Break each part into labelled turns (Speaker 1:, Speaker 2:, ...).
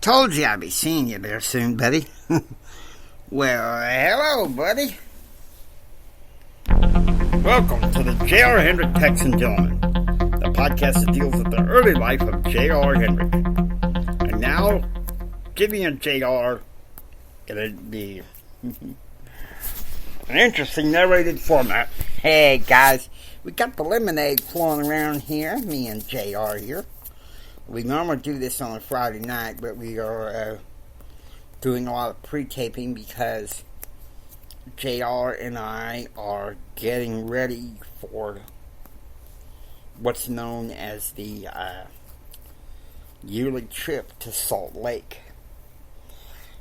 Speaker 1: Told you I'd be seeing you there soon, buddy. Well, hello, buddy. Welcome to the J.R. Hendrick Texan Gentleman, the podcast that deals with the early life of J.R. Hendrick. And now, Jimmy and J.R. it'd be an interesting narrated format. Hey, guys, we got the lemonade flowing around here, me and J.R. here. We normally do this on a Friday night, but we are doing a lot of pre-taping because JR and I are getting ready for what's known as the yearly trip to Salt Lake.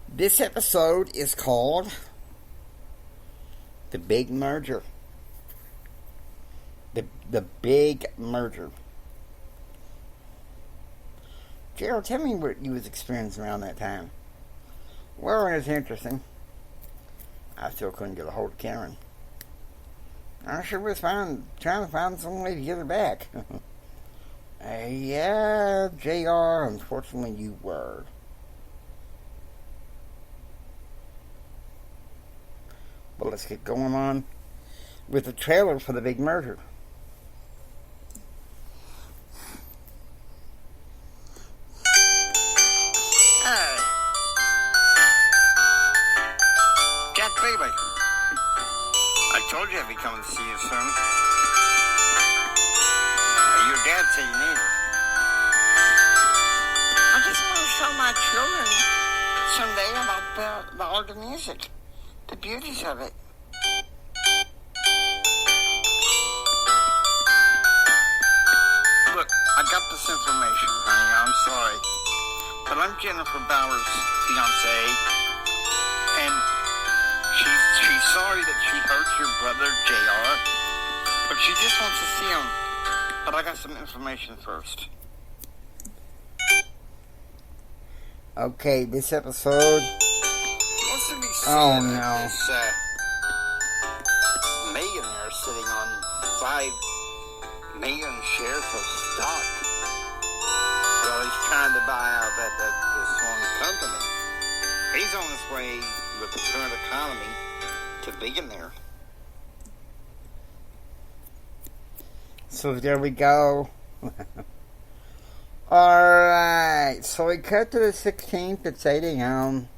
Speaker 1: This episode is called The Big Merger. The Big Merger. JR, tell me what you was experiencing around that time. Well, it was interesting. I still couldn't get a hold of Karen. I sure was trying to find some way to get her back. Yeah, JR, unfortunately you were. Well, let's get going on with the trailer for The Big Merger.
Speaker 2: Told you I'd be coming to see you soon. Your dad said you need her. I just want to show my children someday about the art of music, the beauties of it. Look, I got this information, honey. I'm sorry, but I'm Jennifer Bauer's fiance, and she's sorry that she hurt your brother, JR, but she just wants to see him. But I got some information first.
Speaker 1: Okay, this episode...
Speaker 2: What's to be said
Speaker 1: oh, no.
Speaker 2: This millionaire sitting on 5 million shares of stock. Well, he's trying to buy out this one company. He's on his way with the current economy to billionaire.
Speaker 1: So there we go. Alright, so we cut to the 16th. It's 8 a.m.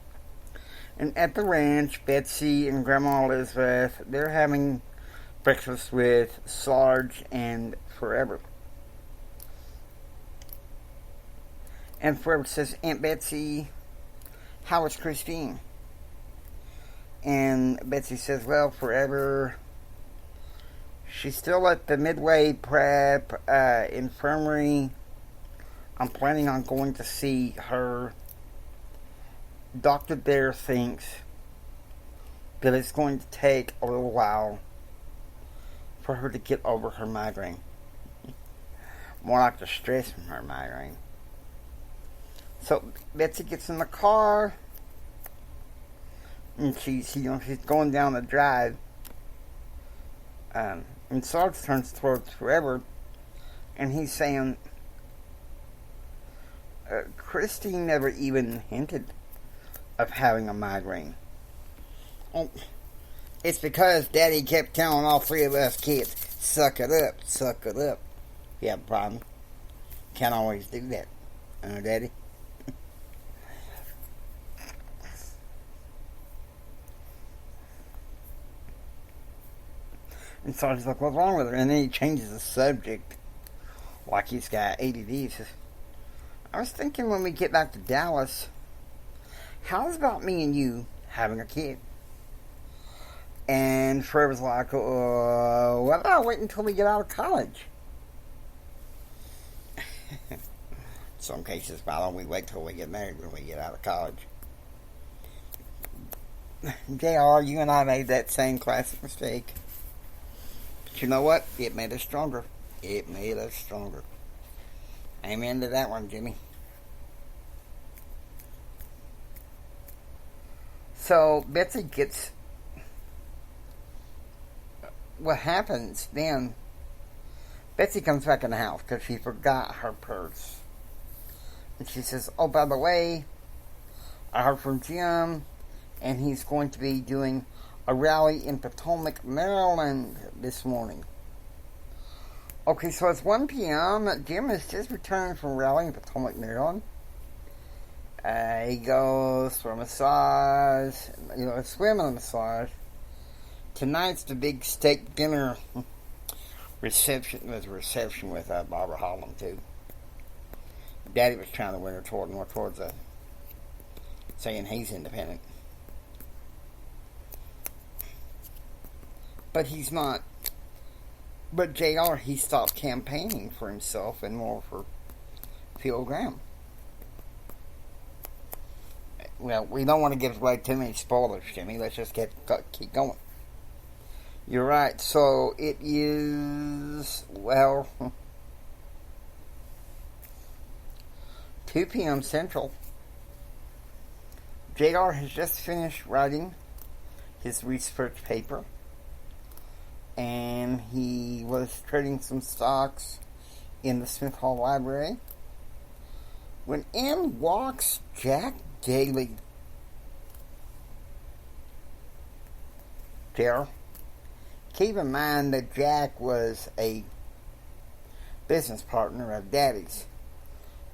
Speaker 1: And at the ranch, Betsy and Grandma Elizabeth, they're having breakfast with Sarge and Forever. And Forever says, Aunt Betsy, how is Christine? And Betsy says, well, Forever, she's still at the Midway Prep infirmary. I'm planning on going to see her. Doctor there thinks that it's going to take a little while for her to get over her migraine. More like the stress from her migraine. So Betsy gets in the car. And she's going down the drive. And Sarge turns towards Forever. And he's saying, Christine never even hinted of having a migraine. Oh, it's because Daddy kept telling all 3 of us kids, suck it up, suck it up. You have a problem? Can't always do that. Daddy? And Sarge's like, what's wrong with her? And then he changes the subject like he's got ADD. He says, I was thinking when we get back to Dallas, how's about me and you having a kid? And Forever's like, what about waiting until we get out of college? In some cases, why don't we wait till we get married when we get out of college? JR, you and I made that same classic mistake. But you know what? It made us stronger. It made us stronger. Amen to that one, Jimmy. So, Betsy gets... What happens then... Betsy comes back in the house because she forgot her purse. And she says, oh, by the way, I heard from Jim, and he's going to be doing a rally in Potomac, Maryland this morning. Okay, so it's 1 p.m. Jim has just returned from a rally in Potomac, Maryland. He goes for a massage, a swim and a massage. Tonight's the big steak dinner reception with Barbara Holland, too. Daddy was trying to win her towards saying he's independent. But he's not. But JR, he stopped campaigning for himself and more for Phil Graham. Well, we don't want to give away too many spoilers, Jimmy. Let's just keep going. You're right. So it is, 2 p.m. Central. JR has just finished writing his research paper. And he was trading some stocks in the Smith Hall Library when in walks Jack Daly. There. Keep in mind that Jack was a business partner of Daly's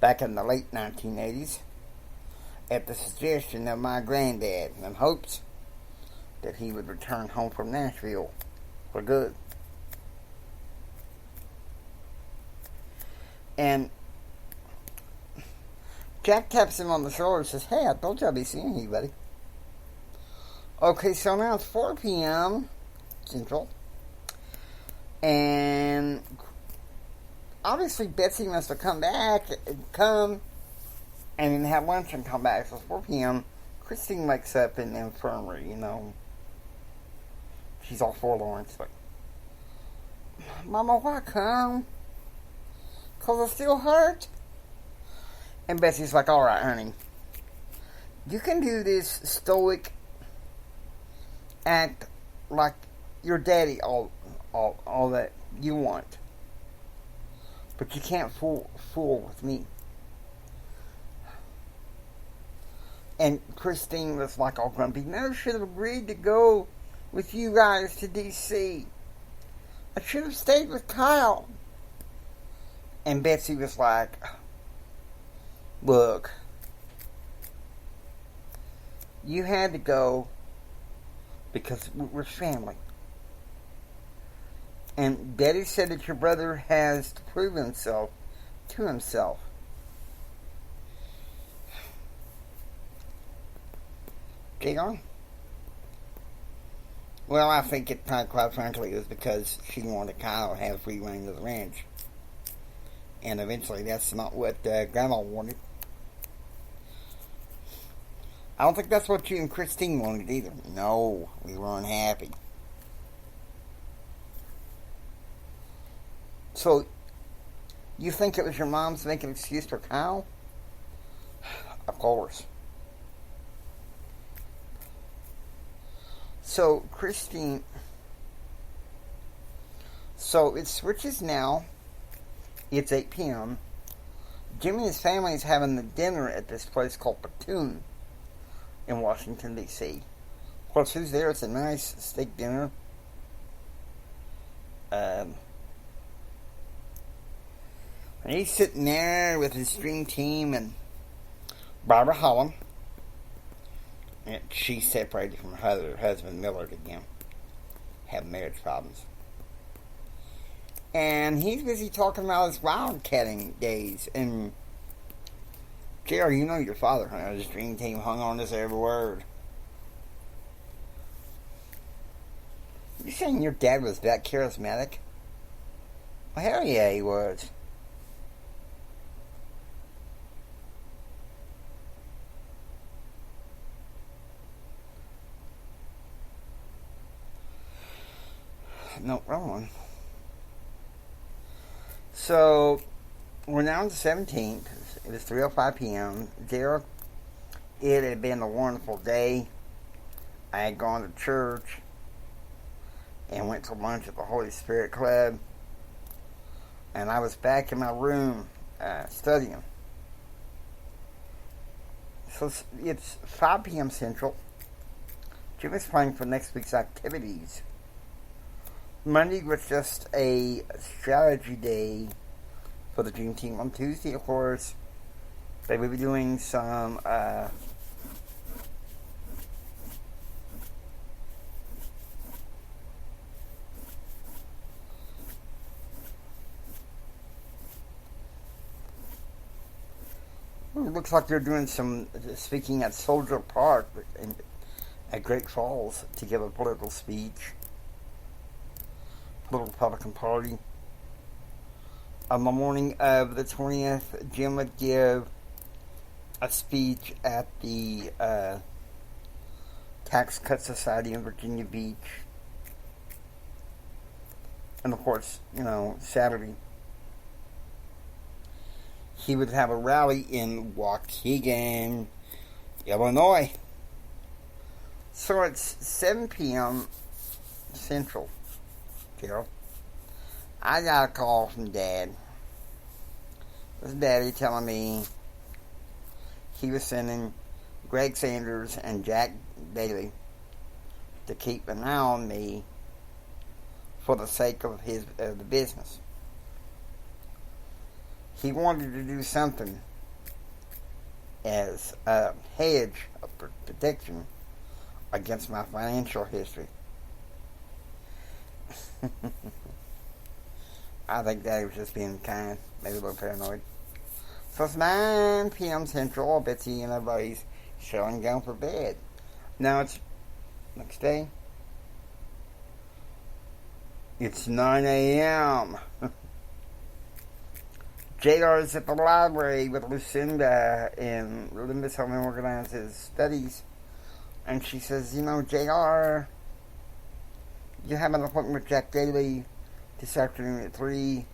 Speaker 1: back in the late 1980s at the suggestion of my granddad in hopes that he would return home from Nashville for good. And Jack taps him on the shoulder and says, "Hey, I told you I'd be seeing you, buddy." Okay, so now it's 4 p.m. Central. And obviously Betsy must have come and then have lunch and come back. So it's 4 p.m. Christine wakes up in the infirmary, She's all forlorn. She's like, "Mama, why come? 'Cause I still hurt?" And Betsy's like, "All right, honey. You can do this stoic act like your daddy all that you want. But you can't fool with me." And Christine was like all grumpy. "Never should have agreed to go with you guys to D.C. I should have stayed with Kyle." And Betsy was like, "Look, you had to go because we're family. And Daddy said that your brother has to prove himself to himself." JR? Well, I think it, quite frankly, was because she wanted Kyle to have free reign of the ranch. And eventually that's not what Grandma wanted. I don't think that's what you and Christine wanted either. No, we were unhappy. So, you think it was your mom's making an excuse for Kyle? Of course. So, Christine... So, it switches now. It's 8 p.m. Jimmy and his family is having the dinner at this place called Platoon in Washington, D.C. Of course, who's there? It's a nice steak dinner. And he's sitting there with his dream team and Barbara Holland. And she's separated from her husband, Millard, again. Having marriage problems. And he's busy talking about his wildcatting days. And JR, you know your father, huh? His dream team hung on this every word. You saying your dad was that charismatic? Well, hell yeah, he was. No, wrong one. So, we're now on the 17th. It was 3:05 p.m. There, it had been a wonderful day. I had gone to church and went to lunch at the Holy Spirit Club. And I was back in my room studying. So it's 5 p.m. Central. Jim is planning for next week's activities. Monday was just a strategy day for the Dream Team. On Tuesday, of course, they will be doing some it looks like they're doing some speaking at Soldier Park at Great Falls to give a political speech. Little Republican Party. On the morning of the 20th, Jim would give a speech at the Tax Cut Society in Virginia Beach. And of course, Saturday, he would have a rally in Waukegan, Illinois. So it's 7 p.m. Central. I got a call from Dad. It was Daddy telling me he was sending Greg Sanders and Jack Daly to keep an eye on me for the sake of the business. He wanted to do something as a hedge of protection against my financial history. I think Daddy was just being kind, maybe a little paranoid. So it's 9 p.m. Central. Betsy and everybody's showing down for bed. Now it's next day. It's 9 a.m. JR is at the library with Lucinda, and Linda's helping him organize his studies. And she says, JR, you have an appointment with Jack Daly this afternoon at 3.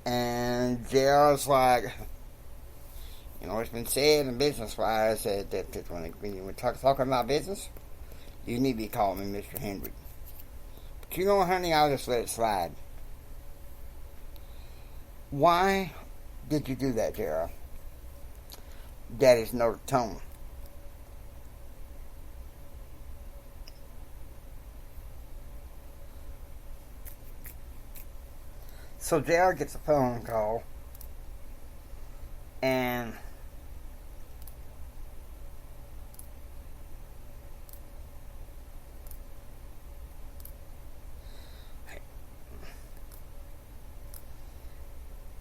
Speaker 1: And JR's like, it's been said in business-wise that when you were talking about business, you need to be calling me Mr. Hendrick. But honey, I'll just let it slide. Why did you do that, JR? Daddy's no tone. So JR gets a phone call, and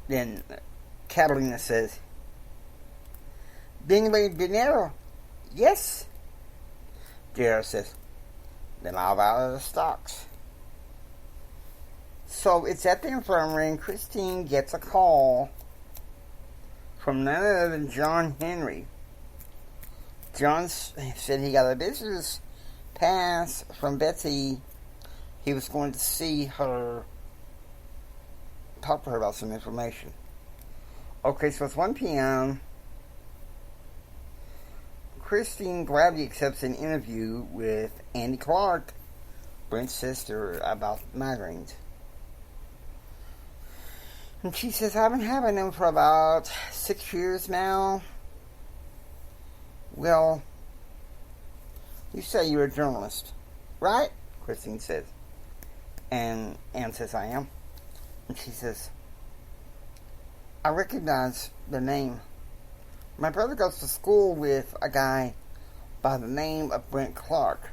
Speaker 1: then Kathleen says, billionaire, yes. JR says, then I'll value the stocks. So it's at the infirmary, and Christine gets a call from none other than John Henry. John said he got a business pass from Betsy. He was going to see her, talk to her about some information. Okay, so it's 1 p.m. Christine gladly accepts an interview with Andy Clark, Brent's sister, about migraines. And she says, I've been having them for about 6 years now. Well, you say you're a journalist, right? Christine says. And Anne says, I am. And she says, I recognize the name. My brother goes to school with a guy by the name of Brent Clark.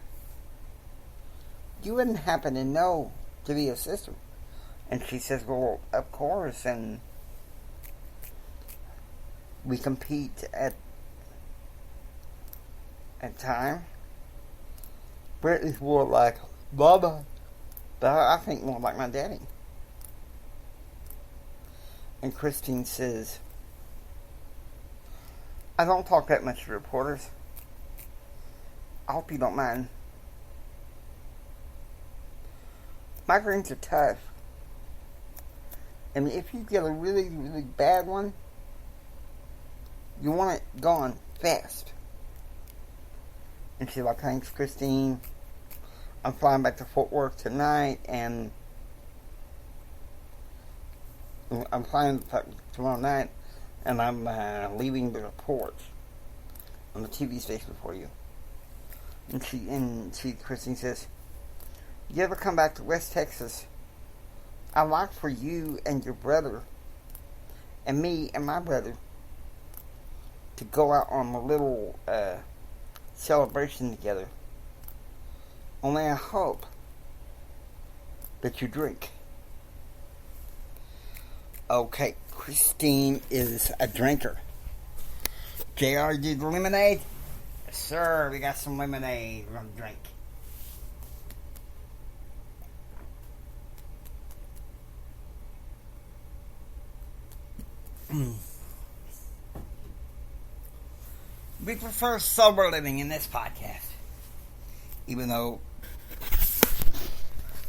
Speaker 1: You wouldn't happen to know to be his sister. And she says, well, of course, and we compete at time. Brent is more like Bubba, but I think more like my daddy. And Christine says, I don't talk that much to reporters. I hope you don't mind. Migraines are tough. I mean, if you get a really, really bad one, you want it gone fast. And she's like, thanks, Christine. I'm flying back to Fort Worth tonight, and I'm flying tomorrow night, and I'm leaving the report. on the TV station before you. Christine says, you ever come back to West Texas? I'd like for you and your brother and me and my brother to go out on a little celebration together. Only I hope that you drink. Okay, Christine is a drinker. JR, you did lemonade? Yes, sir, we got some lemonade. We're going to drink. We prefer sober living in this podcast. Even though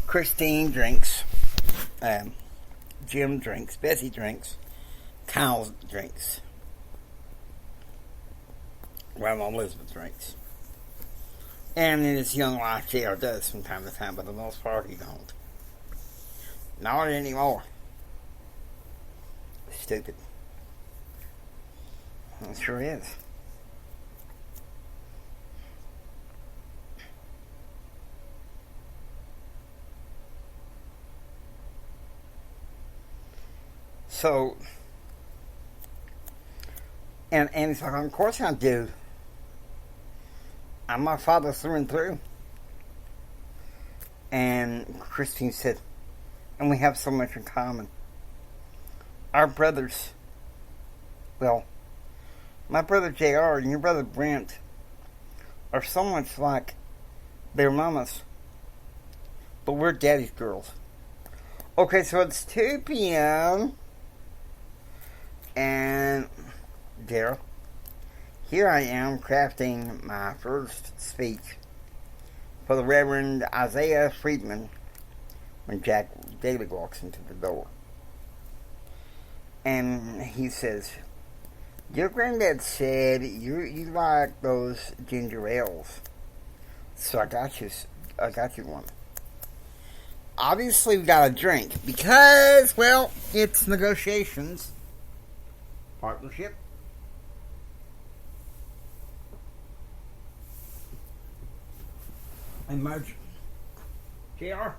Speaker 1: Christine drinks, Jim drinks, Bessie drinks, Kyle drinks. Well, Elizabeth drinks. And in his young life, JR does from time to time, but for the most part, he don't. Not anymore. Stupid. It sure is. So, and he's like, of course I do. I'm my father through and through. And Christine said, and we have so much in common. Our brothers, well, my brother JR and your brother Brent are so much like their mamas. But we're daddy's girls. Okay, so it's 2 p.m. And Daryl, here I am crafting my first speech for the Reverend Isaiah Friedman when Jack Daly walks into the door. And he says, your granddad said you like those ginger ales. So I got you one. Obviously we got a drink because, well, it's negotiations. Partnership. And merger. JR,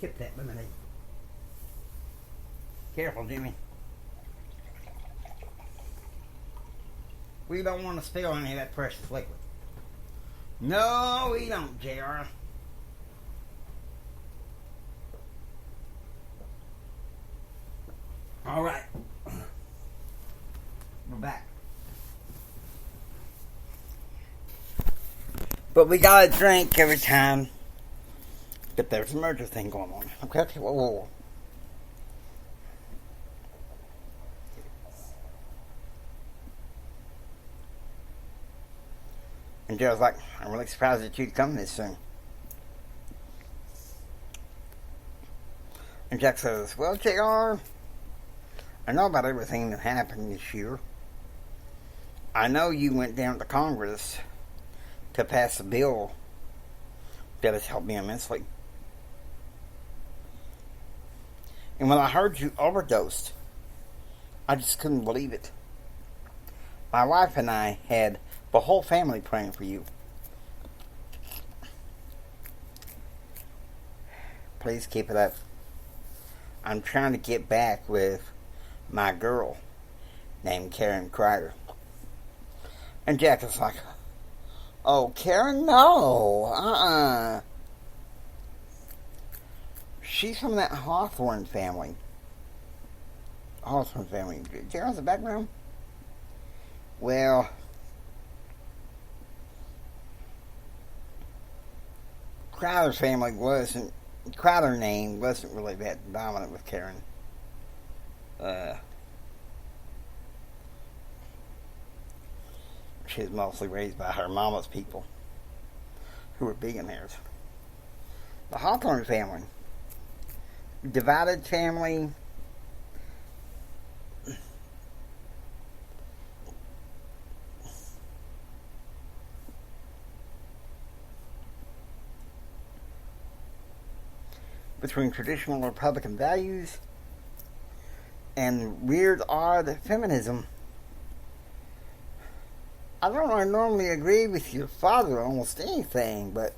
Speaker 1: tip that lemonade. Careful, Jimmy. We don't want to spill any of that precious liquid. No, we don't, JR. All right. We're back. But we gotta drink every time that there's a merger thing going on. Okay, whoa. And Joe's like, I'm really surprised that you'd come this soon. And Jack says, well, JR, I know about everything that happened this year. I know you went down to Congress to pass a bill that has helped me immensely. And when I heard you overdosed, I just couldn't believe it. My wife and I had the whole family praying for you. Please keep it up. I'm trying to get back with my girl named Karen Kreider. And Jack is like, oh, Karen, no. She's from that Hawthorne family. Hawthorne family. Jared's the background? Well, Crowder's family wasn't, Crowder name wasn't really that dominant with Karen. She was mostly raised by her mama's people, who were billionaires. The Hawthorne family, divided family, between traditional Republican values and weird, odd feminism. I don't normally agree with your father on almost anything, but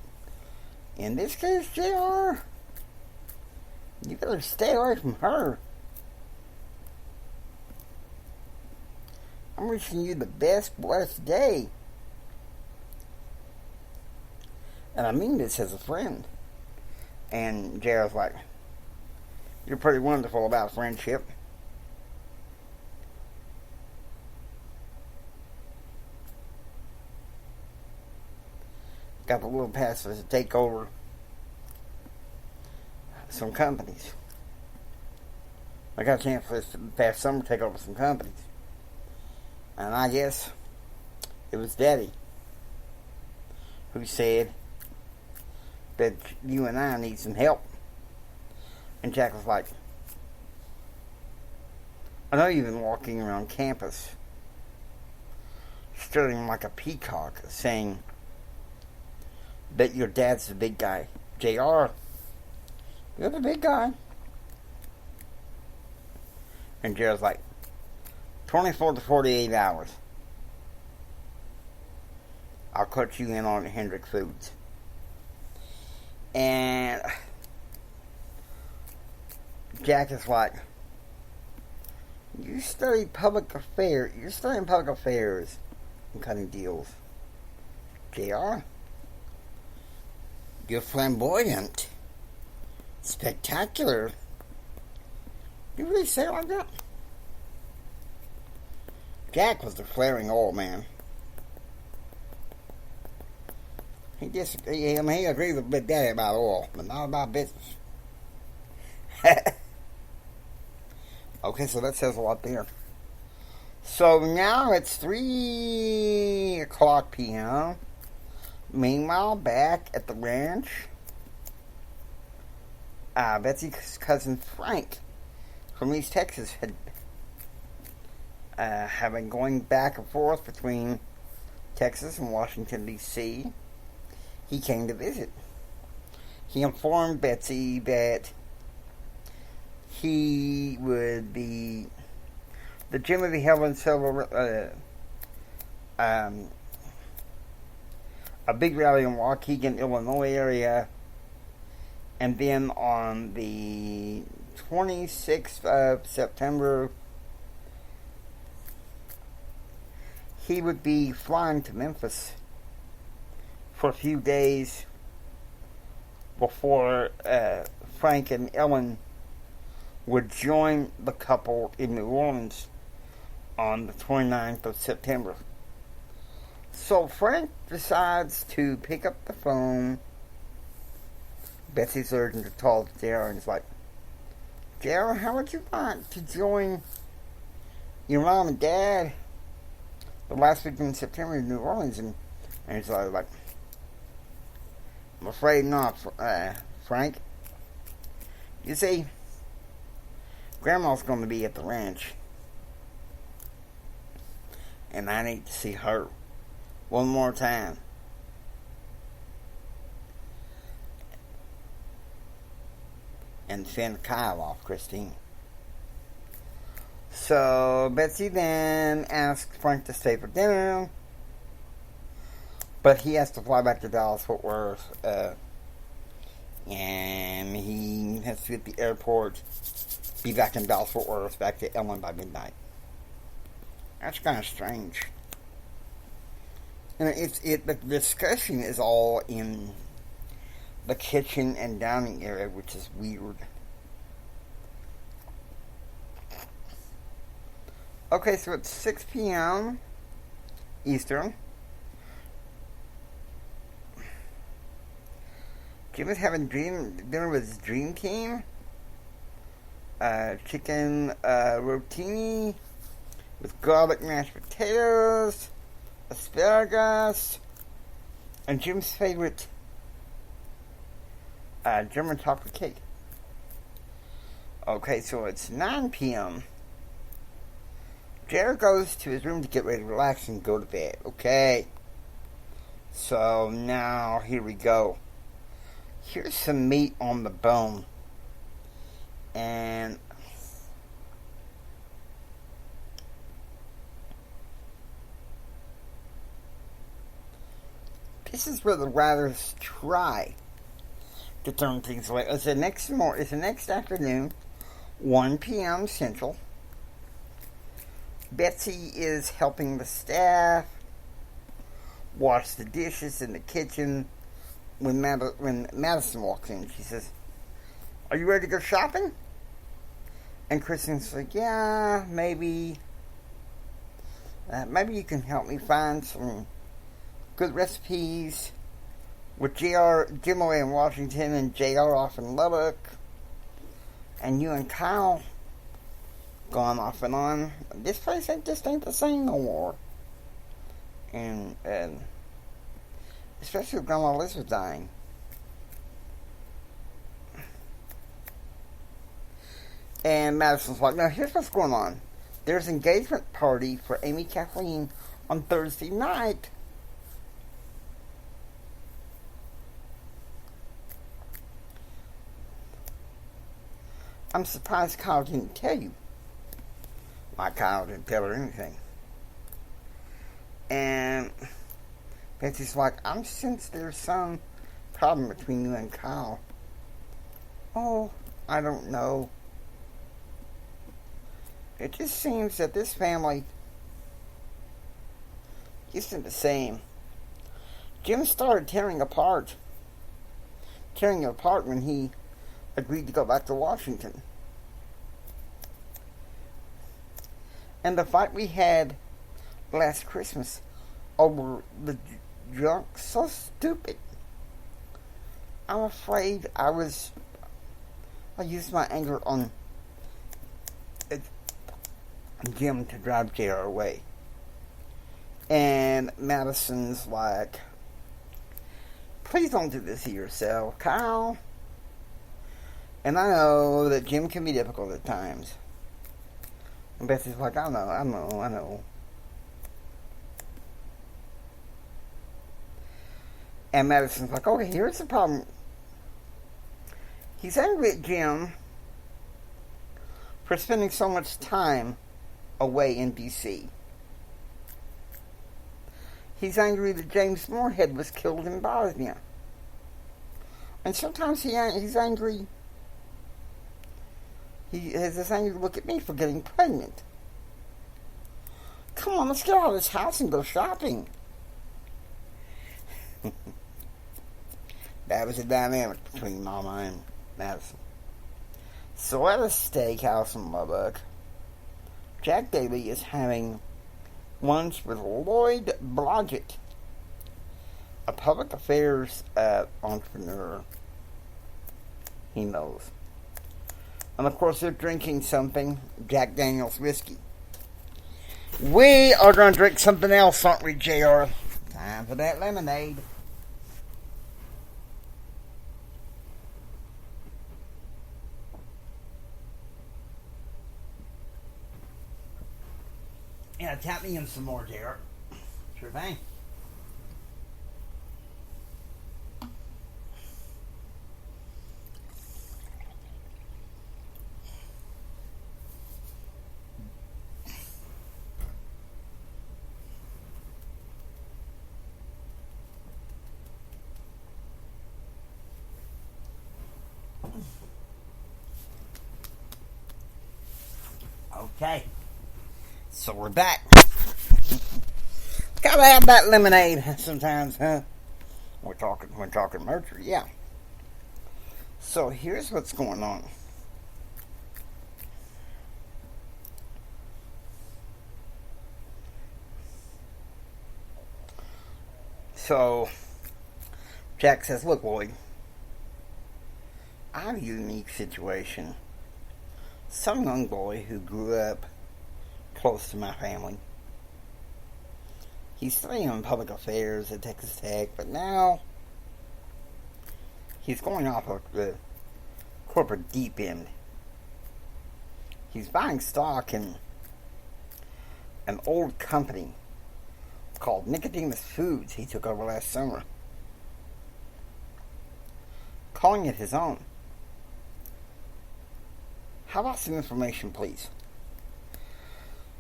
Speaker 1: in this case, JR, you better stay away from her. I'm wishing you the best blessed day. And I mean this as a friend. And JR's like, you're pretty wonderful about friendship. Got the little passes to take over some companies. I got a chance for this past summer to take over some companies. And I guess it was Daddy who said that you and I need some help. And Jack was like, I know you've been walking around campus strutting like a peacock saying that your dad's the big guy. JR, you're the big guy. And JR's like, 24 to 48 hours. I'll cut you in on Hendrick Foods. And Jack is like, you study public affairs. You're studying public affairs and cutting deals. JR, you're flamboyant, spectacular. You really say it like that? Jack was the flaring old man. He agreed with Big Daddy about oil, but not about business. Okay, so that says a lot there. So now it's 3 o'clock p.m. Meanwhile, back at the ranch, Betsy's cousin Frank from East Texas had been going back and forth between Texas and Washington, D.C. He came to visit. He informed Betsy that he would be... The gym would be held in a big rally in Waukegan, Illinois area, and then on the 26th of September, he would be flying to Memphis for a few days before Frank and Ellen would join the couple in New Orleans on the 29th of September. So Frank decides to pick up the phone. Betsy's urgent to talk to JR, and it's like, JR, how would you like to join your mom and dad the last week in September in New Orleans? And he's like, I'm afraid not, Frank. You see, Grandma's going to be at the ranch, and I need to see her one more time. And fend Kyle off Christine. So Betsy then asked Frank to stay for dinner, but he has to fly back to Dallas-Fort Worth, and he has to get the airport, be back in Dallas-Fort Worth, back to Ellen by midnight. That's kind of strange. And the discussion is all in the kitchen and dining area, which is weird. Okay, so it's 6 p.m. Eastern. Jim is having dinner with his dream team. Chicken rotini with garlic mashed potatoes, asparagus, and Jim's favorite German chocolate cake. Okay, so it's 9 p.m. Jared goes to his room to get ready to relax and go to bed. Okay. So now, here we go. Here's some meat on the bone. And this is where the writers try to turn things away. It's the next afternoon, 1 p.m. Central. Betsy is helping the staff wash the dishes in the kitchen when Madison walks in. She says, "Are you ready to go shopping?" And Kristen's like, "Yeah, maybe. Maybe you can help me find some good recipes with Jim away in Washington and JR off in Lubbock. And you and Kyle gone off and on. This place just ain't the same no more." And especially with Grandma Elizabeth dying. And Madison's like, "No, here's what's going on. There's an engagement party for Amy Kathleen on Thursday night. I'm surprised Kyle didn't tell you." Like Kyle didn't tell her anything. And Betsy's like, "I'm since there's some problem between you and Kyle." "Oh, I don't know. It just seems that this family isn't the same. Jim started tearing it apart when he agreed to go back to Washington. And the fight we had last Christmas over the junk, so stupid. I'm afraid I used my anger on Jim to drive JR away." And Madison's like, "Please don't do this to yourself, Kyle. And I know that Jim can be difficult at times." And Betsy's like, I know. And Madison's like, "Okay, here's the problem. He's angry at Jim for spending so much time away in D.C. He's angry that James Moorhead was killed in Bosnia. And sometimes he's angry. He has this angry look at me for getting pregnant. Come on, let's get out of this house and go shopping." That was the dynamic between Mama and Madison. So at a steakhouse in Lubbock, Jack Daly is having lunch with Lloyd Blodgett, a public affairs entrepreneur he knows. And of course they're drinking something, Jack Daniels whiskey. We are going to drink something else, aren't we, JR? Time for that lemonade. Yeah, tap me in some more, JR. Sure thing. Okay, so we're back. Gotta have that lemonade sometimes, huh? We're talking mercury, yeah. So here's what's going on. So Jack says, "Look, Lloyd, I have a unique situation. Some young boy who grew up close to my family. He's studying in public affairs at Texas Tech, but now he's going off of the corporate deep end. He's buying stock in an old company called Nicodemus Foods he took over last summer, calling it his own. How about some information, please?"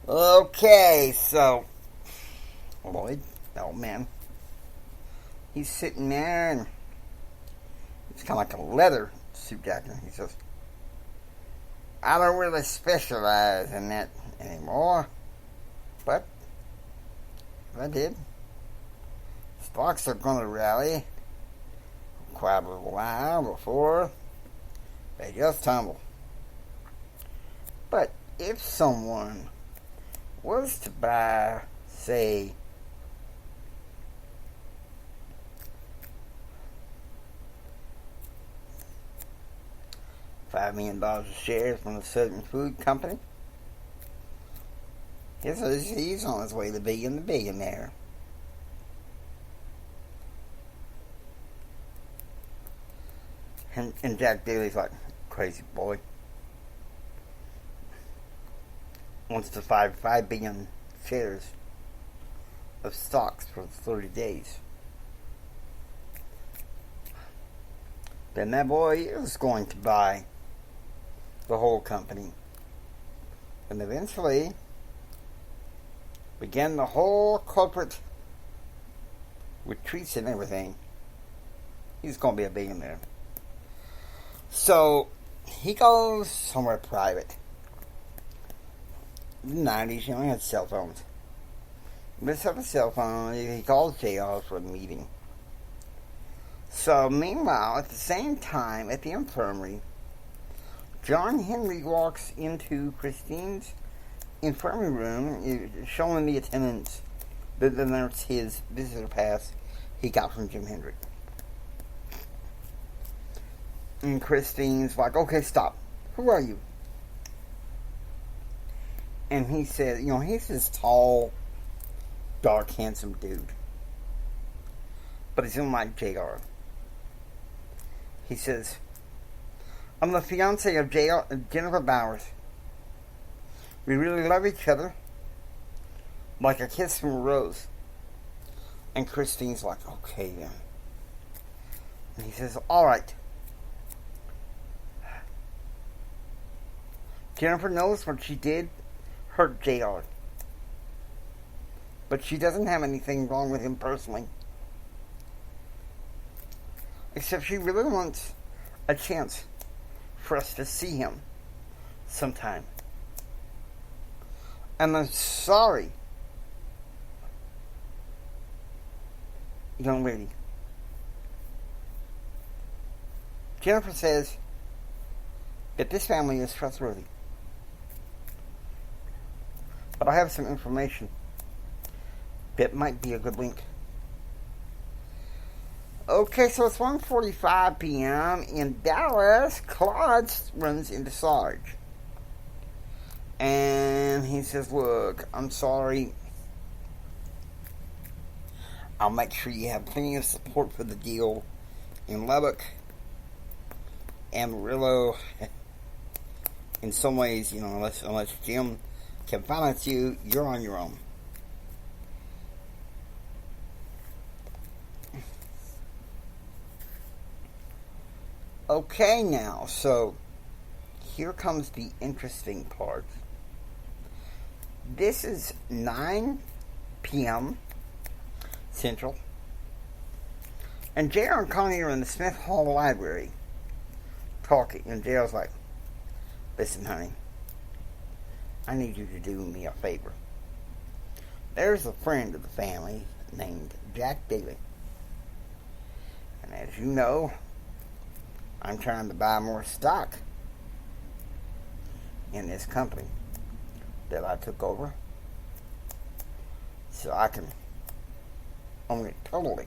Speaker 1: Okay, so Lloyd, the old man, he's sitting there, and it's kind of like a leather suit jacket. He says, I don't really specialize in that anymore, but if I did, stocks are going to rally quite a little while before they just tumble. But if someone was to buy, say, $5 million of shares from a certain food company, he's on his way to being the billionaire. And Jack Daly's like, crazy boy. Wants to buy 5 billion shares of stocks for 30 days. Then that boy is going to buy the whole company. And eventually begin the whole corporate retreats and everything. He's going to be a billionaire. So he goes somewhere private. In the 90s, he only had cell phones. He must have a cell phone. He called JR for a meeting. So meanwhile, at the same time, at the infirmary, John Henry walks into Christine's infirmary room, showing the attendants the nurse his visitor pass he got from Jim Hendrick. And Christine's like, okay, stop. Who are you? And he said, he's this tall, dark, handsome dude. But he's unlike JR. He says, I'm the fiance of Jennifer Bowers. We really love each other. Like a kiss from a rose. And Christine's like, okay then. And he says, alright. Jennifer knows what she did hurt JR. But she doesn't have anything wrong with him personally. Except she really wants a chance for us to see him sometime. And I'm sorry, young lady. Jennifer says that this family is trustworthy. But I have some information that might be a good link. Okay, so it's 1:45 p.m. in Dallas. Claude runs into Sarge. And he says, look, I'm sorry. I'll make sure you have plenty of support for the deal in Lubbock, Amarillo. In some ways, unless Jim can finance you, you're on your own. Okay, now, so here comes the interesting part. This is 9 p.m. Central, and J.R. and Connie are in the Smith Hall Library talking, and J.R.'s like, listen, honey, I need you to do me a favor. There's a friend of the family named Jack Daly, and as you know, I'm trying to buy more stock in this company that I took over so I can own it totally.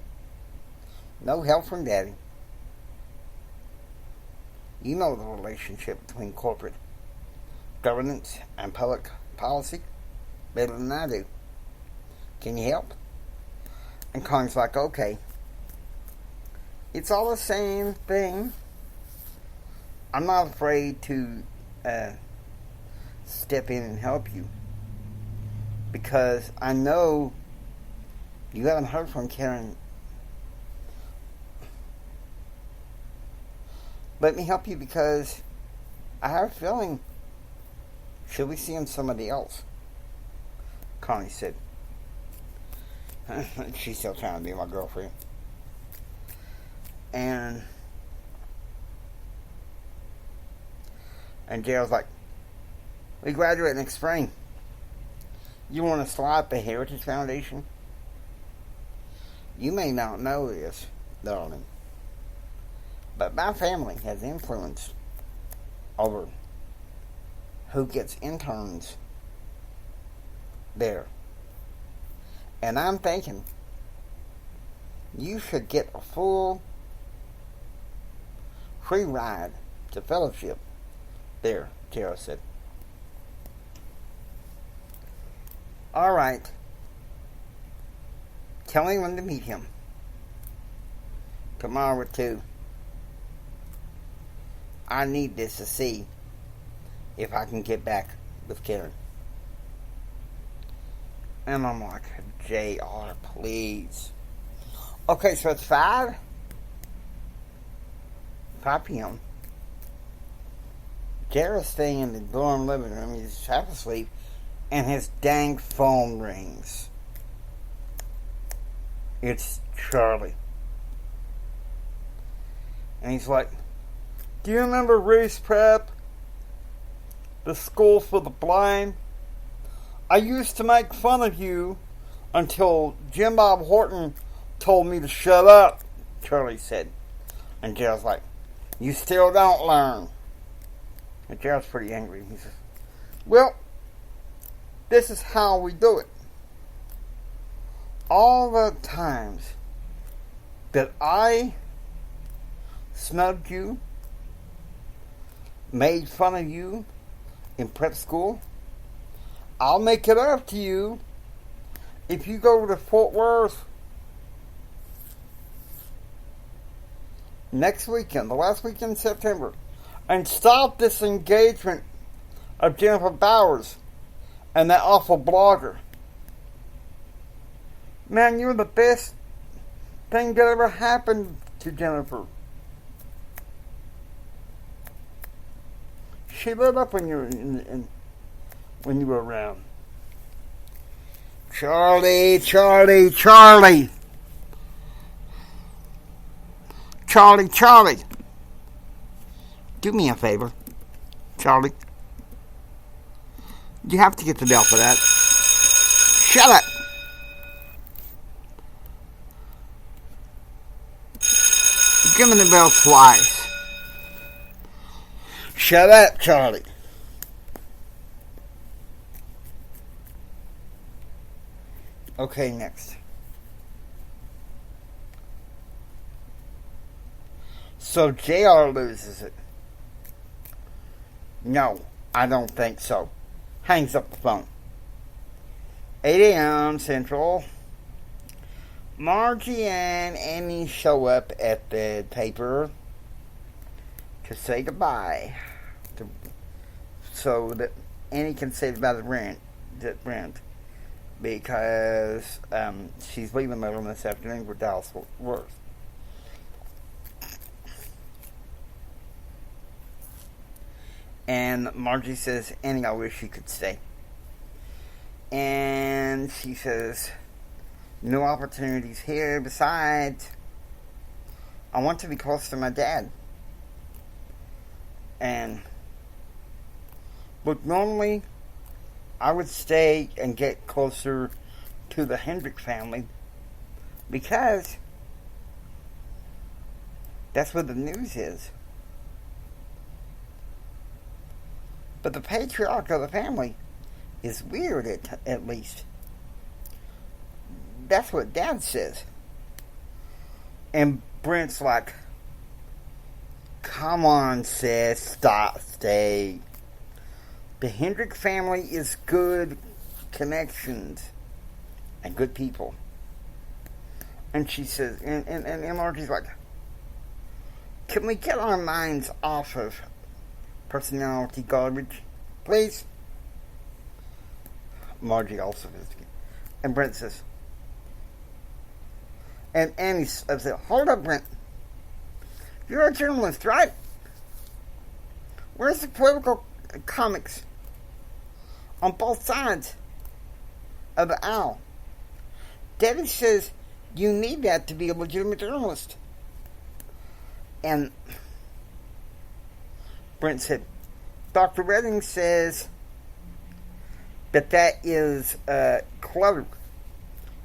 Speaker 1: No help from Daddy. You know the relationship between corporate governance and public policy better than I do. Can you help? And Connie's like, okay. It's all the same thing. I'm not afraid to step in and help you, because I know you haven't heard from Karen. Let me help you because I have a feeling she'll be seeing somebody else. Connie said, she's still trying to be my girlfriend. And Gerald's like, we graduate next spring. You want to start the Heritage Foundation? You may not know this, darling, but my family has influence over who gets interns there. And I'm thinking you should get a full free ride to fellowship there, Tara said. All right. Tell me when to meet him. Tomorrow at 2. I need this to see if I can get back with Karen. And I'm like, JR, please. Okay, so it's 5 p.m. JR's staying in the dorm living room. He's half asleep. And his dang phone rings. It's Charlie. And he's like, do you remember Reese Prep? The school for the blind? I used to make fun of you until Jim Bob Horton told me to shut up, Charlie said. And Gerald's like, you still don't learn. And Gerald's pretty angry. He says, well, this is how we do it. All the times that I snubbed you, made fun of you in prep school, I'll make it up to you if you go to Fort Worth next weekend, the last weekend in September, and stop this engagement of Jennifer Bowers and that awful blogger. Man, you're the best thing that ever happened to Jennifer. She lit up when you were when you were around. Charlie. Do me a favor, Charlie. You have to get the bell for that. Shut up. Give me the bell twice. Shut up, Charlie. Okay, next. So JR loses it. No, I don't think so. Hangs up the phone. 8 a.m. Central. Margie and Annie show up at the paper to say goodbye. So that Annie can say goodbye to Brent. Because she's leaving later this afternoon for Dallas Fort Worth. And Margie says, Annie, I wish you could stay. And she says, no opportunities here. Besides, I want to be close to my dad. And look, normally I would stay and get closer to the Hendrick family because that's where the news is. But the patriarch of the family is weird, at least. That's what Dad says. And Brent's like, come on, sis, stay. The Hendrick family is good connections and good people. And she says, and Margie's like, can we get our minds off of personality garbage, please? Margie also is. And Brent says, and Annie says, hold up, Brent. You're a journalist, right? Where's the political comics on both sides of the aisle? Daddy says you need that to be a legitimate journalist. And Brent said, Dr. Redding says that is clutter,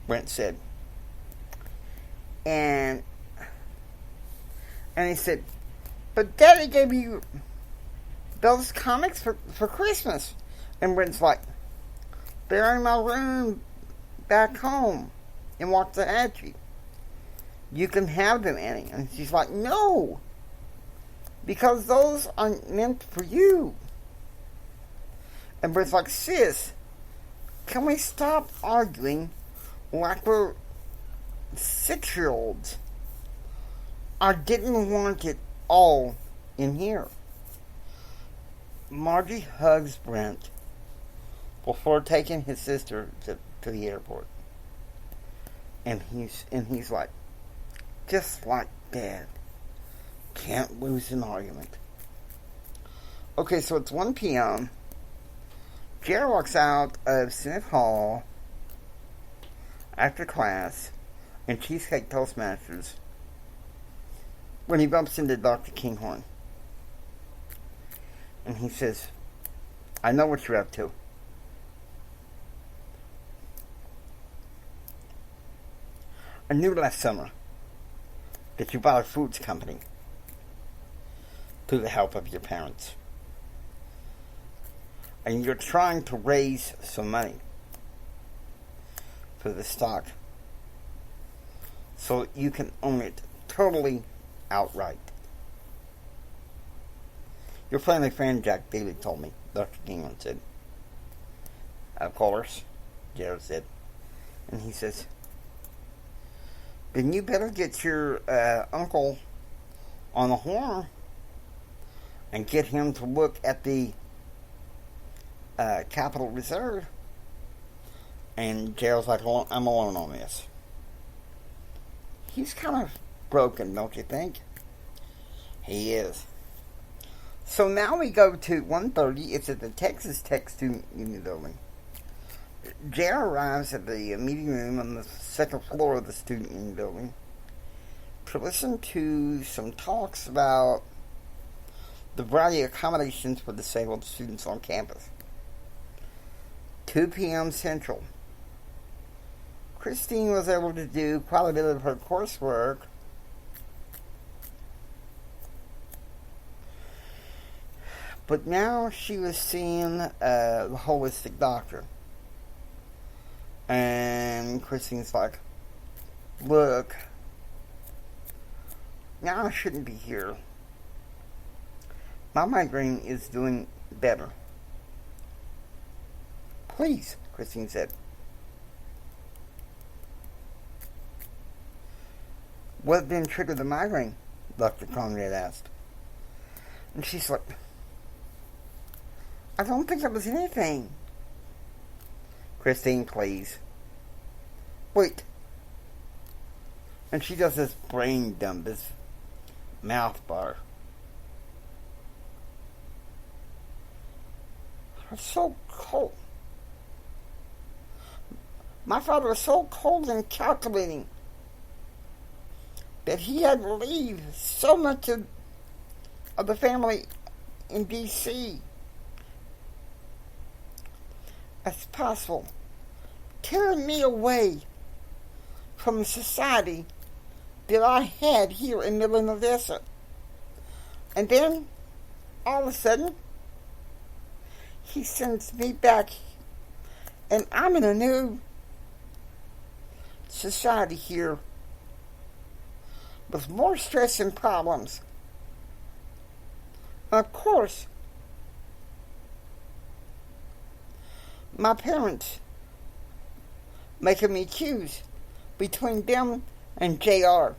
Speaker 1: Brent said. And he said, but Daddy gave you those comics for Christmas. And Brent's like, they're in my room back home in Waxahachie. You can have them, Annie. And she's like, no, because those are meant for you. And Brent's like, sis, can we stop arguing like we're 6-year-olds? I didn't want it all in here. Margie hugs Brent before taking his sister to the airport. And he's like, just like Dad. Can't lose an argument. Okay, so it's 1 p.m. Jared walks out of Senate Hall after class and Cheesecake Toastmasters when he bumps into Dr. Kinghorn. And he says, I know what you're up to. I knew last summer that you bought a foods company through the help of your parents. And you're trying to raise some money for the stock so you can own it totally outright. Your family friend Jack Daly told me, Dr. Kinghorn said. Of course, Jared said. And he says, then you better get your uncle on the horn and get him to look at the Capital Reserve. And Gerald's like, I'm alone on this. He's kind of broken, don't you think? He is. So now we go to 1:30. It's at the Texas Tech Student Union Building. Jared arrives at the meeting room on the second floor of the Student Union Building to listen to some talks about the variety of accommodations for disabled students on campus. 2 p.m. Central. Christine was able to do quite a bit of her coursework but now she was seeing the holistic doctor. And Christine's like, look, now I shouldn't be here. My migraine is doing better. Please, Christine said. What then triggered the migraine? Dr. Conrad asked. And she's like, I don't think it was anything. Christine, please. Wait. And she does this brain dump, this mouth bar. It's so cold. My father was so cold and calculating that he had to leave so much of the family in D.C. as possible, tearing me away from the society that I had here in Midland, Odessa. And then, all of a sudden, he sends me back, and I'm in a new society here with more stress and problems. Of course, my parents making me choose between them and JR.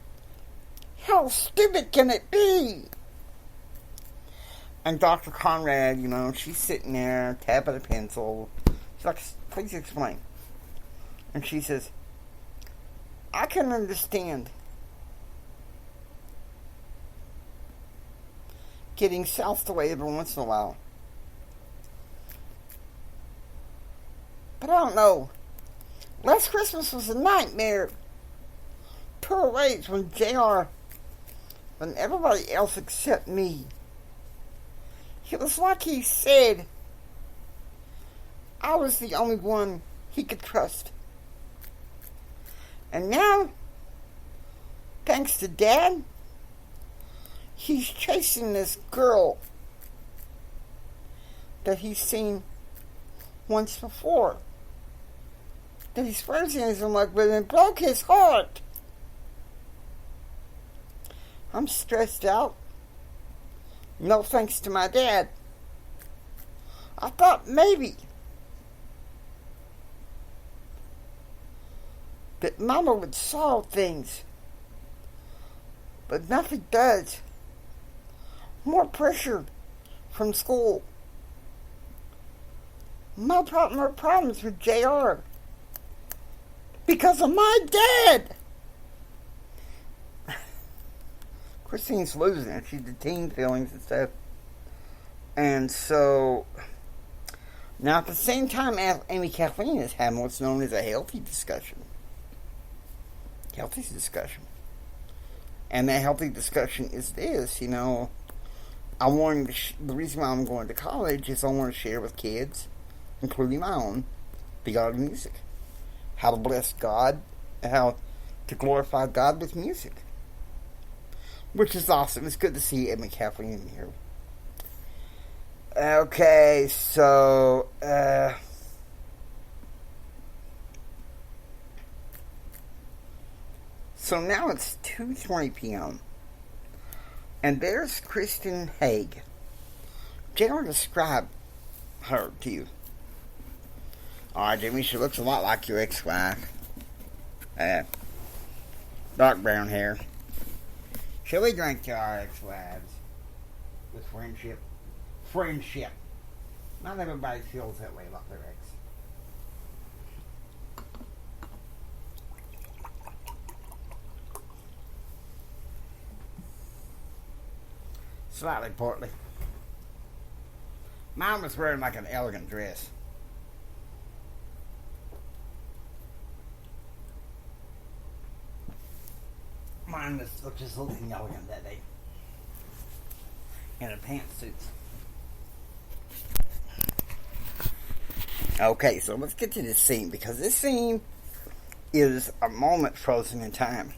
Speaker 1: How stupid can it be? And Dr. Conrad, she's sitting there tapping a pencil. She's like, please explain. And she says, I can understand getting soused away every once in a while. But I don't know. Last Christmas was a nightmare. Poor rates when JR
Speaker 3: than everybody else except me. It was like he said I was the only one he could trust. And now, thanks to Dad, he's chasing this girl that he's seen once before, that he swears he is in love with, and broke his heart. I'm stressed out. No thanks to my dad. I thought maybe that Mama would solve things, but nothing does. More pressure from school. More problems with JR because of my dad. Christine's losing it. She's the teen feelings and stuff. And so, now at the same time, Amy Kathleen is having what's known as a healthy discussion. Healthy discussion. And that healthy discussion is this, I wanted to the reason why I'm going to college is I want to share with kids, including my own, the art of music. How to bless God, how to glorify God with music. Which is awesome. It's good to see Amy Kathleen in here. Okay, so now it's 2:20 p.m. And there's Kristen Haig. Jenna described her to you. Alright, Jimmy, she looks a lot like your ex-wife. Dark brown hair. Shall we drink to our ex-wives with friendship? Friendship. Not everybody feels that way about their ex. Slightly portly. Mine was wearing like an elegant dress. Mine was just looking elegant that day. In a pantsuit. Okay, so let's get to this scene, because this scene is a moment frozen in time.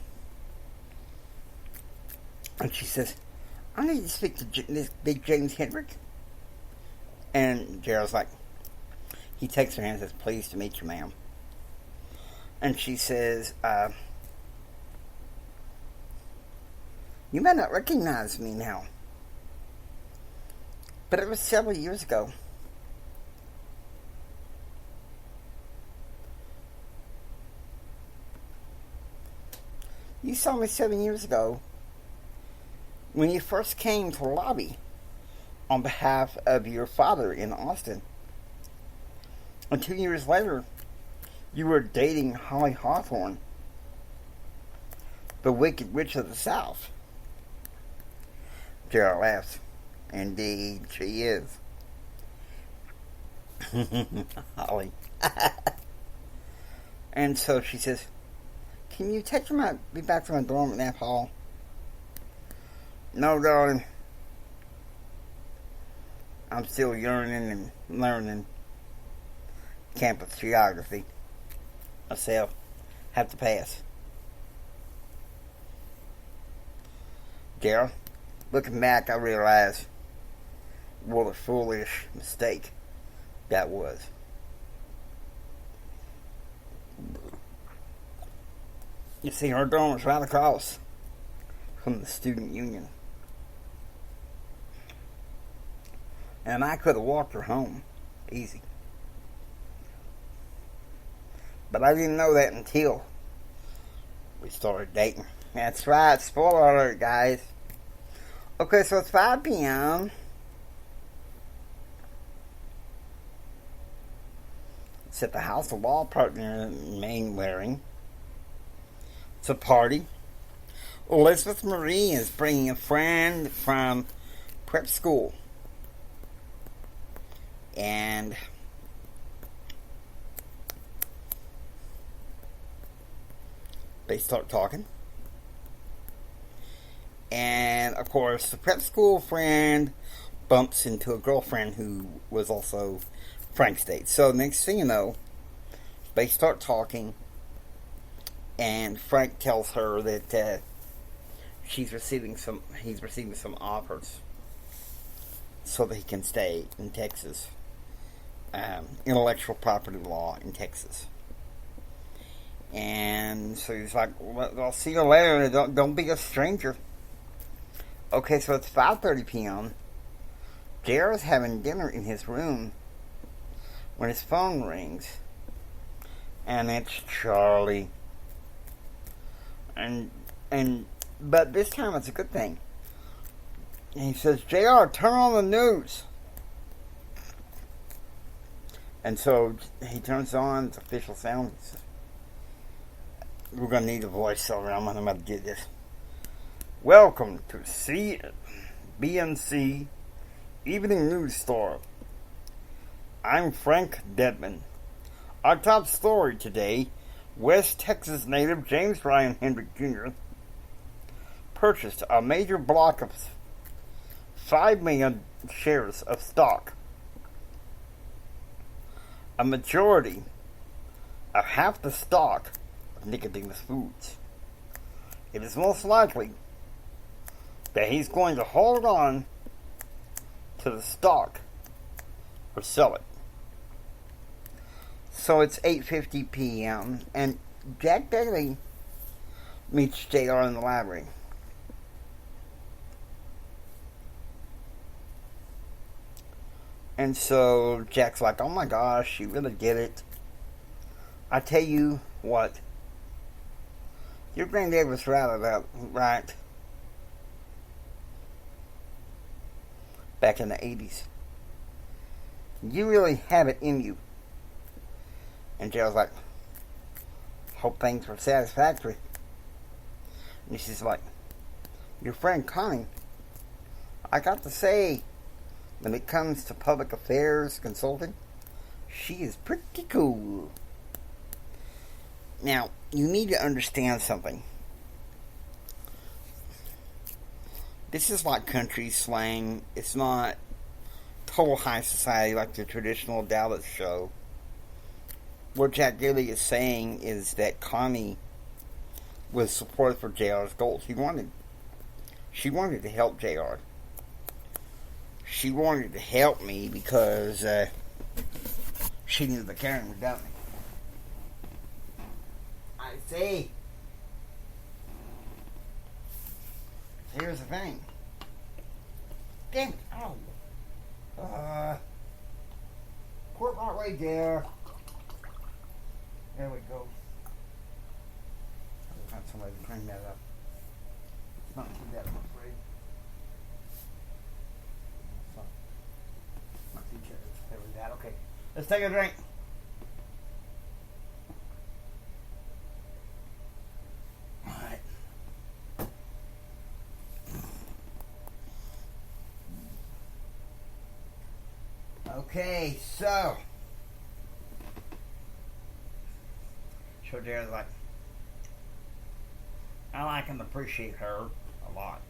Speaker 3: And she says, I need to speak to this big James Hendrick. And Gerald's like, he takes her hand and says, pleased to meet you, ma'am. And she says, you may not recognize me now, but it was several years ago. You saw me 7 years ago when you first came to the lobby on behalf of your father in Austin. And 2 years later, you were dating Holly Hawthorne, the Wicked Witch of the South. Gerald laughs. Indeed, she is. Holly. And so she says, can you take me back to my dorm at Knapp Hall? No, darling. I'm still yearning and learning campus geography. Myself. Have to pass. Gerald, looking back, I realize what a foolish mistake that was. You see, her dorm was right across from the student union. And I could have walked her home. Easy. But I didn't know that until we started dating. That's right. Spoiler alert, guys. Okay, so it's 5 p.m. It's at the house of law partner Mainwaring. It's a party. Elizabeth Marie is bringing a friend from prep school. And they start talking. And, of course, the prep school friend bumps into a girlfriend who was also Frank's date. So, next thing you know, they start talking, and Frank tells her that he's receiving some offers so that he can stay in Texas. Intellectual property law in Texas. And so he's like, well, I'll see you later. Don't be a stranger. Okay, so it's 5:30 p.m. JR is having dinner in his room when his phone rings. And it's Charlie. But this time it's a good thing. And he says, JR, turn on the news. And so he turns on its official sound. We're going to need a voiceover. I'm about to get this. Welcome to BNC Evening News Store. I'm Frank Dedman. Our top story today, West Texas native James Ryan Hendrick Jr. purchased a major block of 5 million shares of stock. A majority of half the stock of Nicodemus Foods. It is most likely that he's going to hold on to the stock or sell it. So it's 8:50 p.m. and Jack Daly meets JR in the library. And so Jack's like, oh my gosh, you really get it. I tell you what, your granddad was right back in the 80s. You really have it in you. And JR's like, hope things were satisfactory. And she's like, your friend Connie, I got to say, when it comes to public affairs consulting, she is pretty cool. Now, you need to understand something. This is like country slang. It's not total high society like the traditional Dallas show. What Jack Daly is saying is that Connie was supportive for JR's goals. She wanted to help JR. She wanted to help me because she knew the Karen would dump me. I see. Here's the thing. Damn it. Oh. Quit right way there. There we go. I'll find somebody to clean that up. It's not too bad, I'm afraid. Not too bad. Okay. Let's take a drink. Alright. Okay, so Jared's like, I like and appreciate her a lot,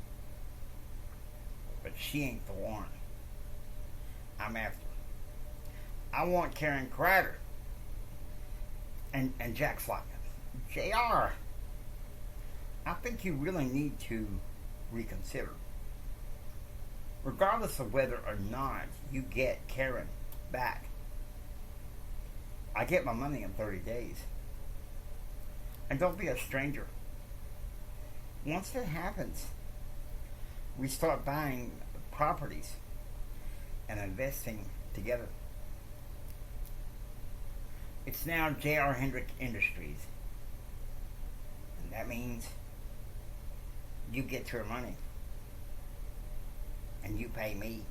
Speaker 3: but she ain't the one I'm after. I want Karen Crowder. And Jack's like, JR, I think you really need to reconsider. Regardless of whether or not you get Karen back, I get my money in 30 days. And don't be a stranger. Once that happens, we start buying properties and investing together. It's now J.R. Hendrick Industries. And that means you get your money. And you pay me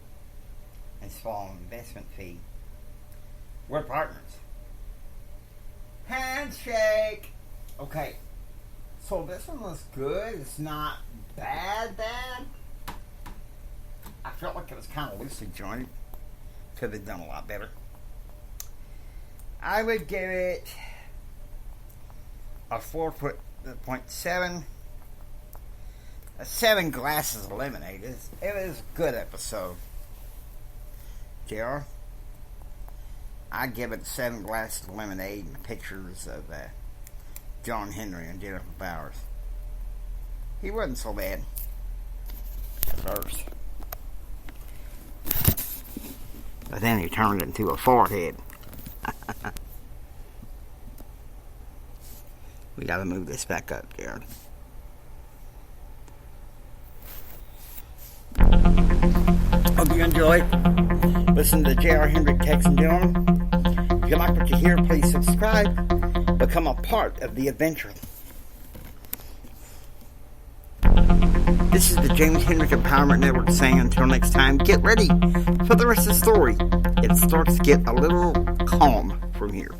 Speaker 3: a small investment fee. We're partners. Handshake! Okay, so this one was good. It's not bad. I felt like it was kind of loosely jointed. Could have done a lot better. I would give it a 4.7. 7 glasses of lemonade. It is a good episode. JR, I give it 7 glasses of lemonade and pictures of John Henry and Jennifer Bowers. He wasn't so bad at first. But then he turned into a forehead. We gotta move this back up, Jared. Hope you enjoy. Listen to J.R. Hendrick, Texan Gentleman. If you like what you hear, please subscribe. Become a part of the adventure. This is the James Hendrick Empowerment Network saying until next time, get ready for the rest of the story. It starts to get a little calm from here.